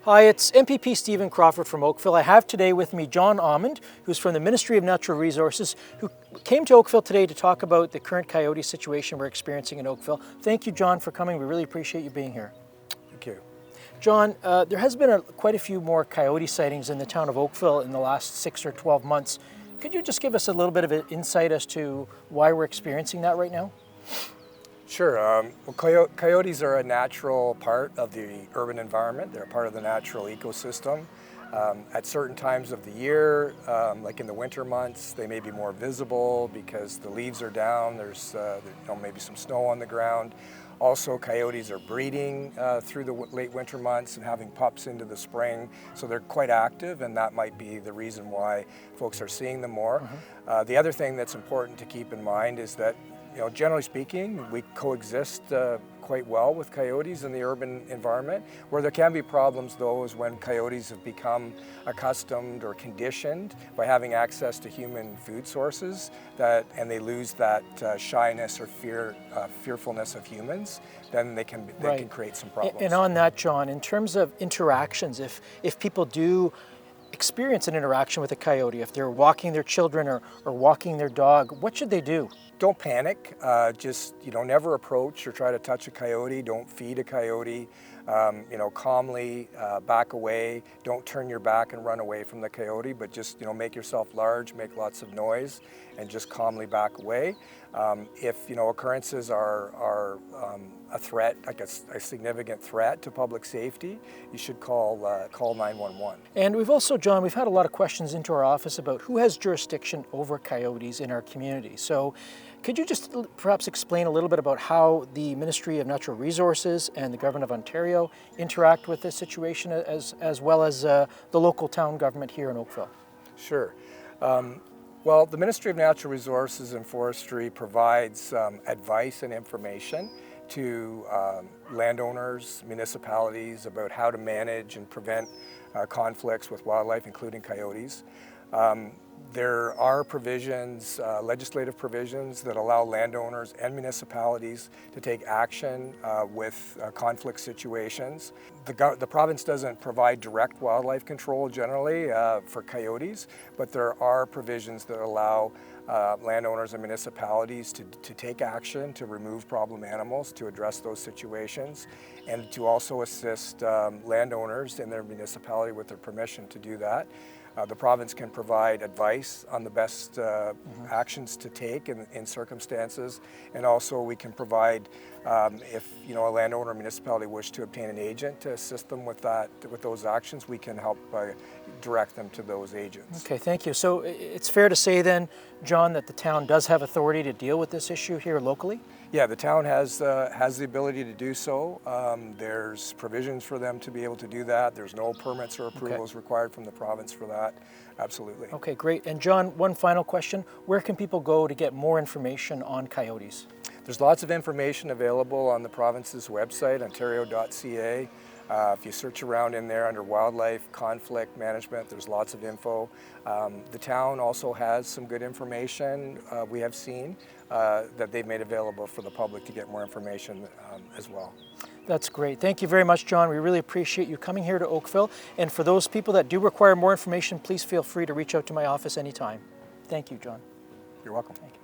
Hi, it's MPP Stephen Crawford from Oakville. I have today with me John Almond, who's from the Ministry of Natural Resources, who came to Oakville today to talk about the current coyote situation we're experiencing in Oakville. Thank you, John, for coming. We really appreciate you being here. Thank you. John, there has been quite a few more coyote sightings in the town of Oakville in the last 6 or 12 months. Could you just give us a little bit of an insight as to why we're experiencing that right now? Sure. Coyotes are a natural part of the urban environment. They're part of the natural ecosystem. At certain times of the year, like in the winter months, they may be more visible because the leaves are down. There's maybe some snow on the ground. Also, coyotes are breeding through the late winter months and having pups into the spring, so they're quite active, and that might be the reason why folks are seeing them more. The other thing that's important to keep in mind is that, generally speaking, we coexist quite well with coyotes in the urban environment. Where there can be problems, though, is when coyotes have become accustomed or conditioned by having access to human food sources, and they lose that shyness or fearfulness of humans, then they can create some problems. And on that, John, in terms of interactions, if people do experience an interaction with a coyote, if they're walking their children or walking their dog, what should they do? Don't panic. Just never approach or try to touch a coyote. Don't feed a coyote. Calmly back away. Don't turn your back and run away from the coyote, but just make yourself large, make lots of noise, and just calmly back away. If occurrences are a threat, like a significant threat to public safety, you should call 911. And we've also, John, we've had a lot of questions into our office about who has jurisdiction over coyotes in our community. So could you just perhaps explain a little bit about how the Ministry of Natural Resources and the Government of Ontario interact with this situation, as well as the local town government here in Oakville? Sure. Well, the Ministry of Natural Resources and Forestry provides advice and information to landowners, municipalities about how to manage and prevent conflicts with wildlife, including coyotes. There are provisions, legislative provisions, that allow landowners and municipalities to take action with conflict situations. The province doesn't provide direct wildlife control generally for coyotes, but there are provisions that allow landowners and municipalities to take action to remove problem animals, to address those situations, and to also assist landowners in their municipality with their permission to do that. The province can provide advice on the best actions to take in circumstances, and also we can provide, if a landowner or municipality wish to obtain an agent to assist them with those actions, we can help direct them to those agents. Okay, thank you. So it's fair to say then, John, that the town does have authority to deal with this issue here locally? Yeah, the town has the ability to do so. There's provisions for them to be able to do that. There's no permits or approvals required from the province for that. Absolutely. Okay, great. And John, one final question. Where can people go to get more information on coyotes? There's lots of information available on the province's website, ontario.ca. If you search around in there under wildlife, conflict management, there's lots of info. The town also has some good information we have seen that they've made available for the public to get more information as well. That's great. Thank you very much, John. We really appreciate you coming here to Oakville. And for those people that do require more information, please feel free to reach out to my office anytime. Thank you, John. You're welcome. Thank you.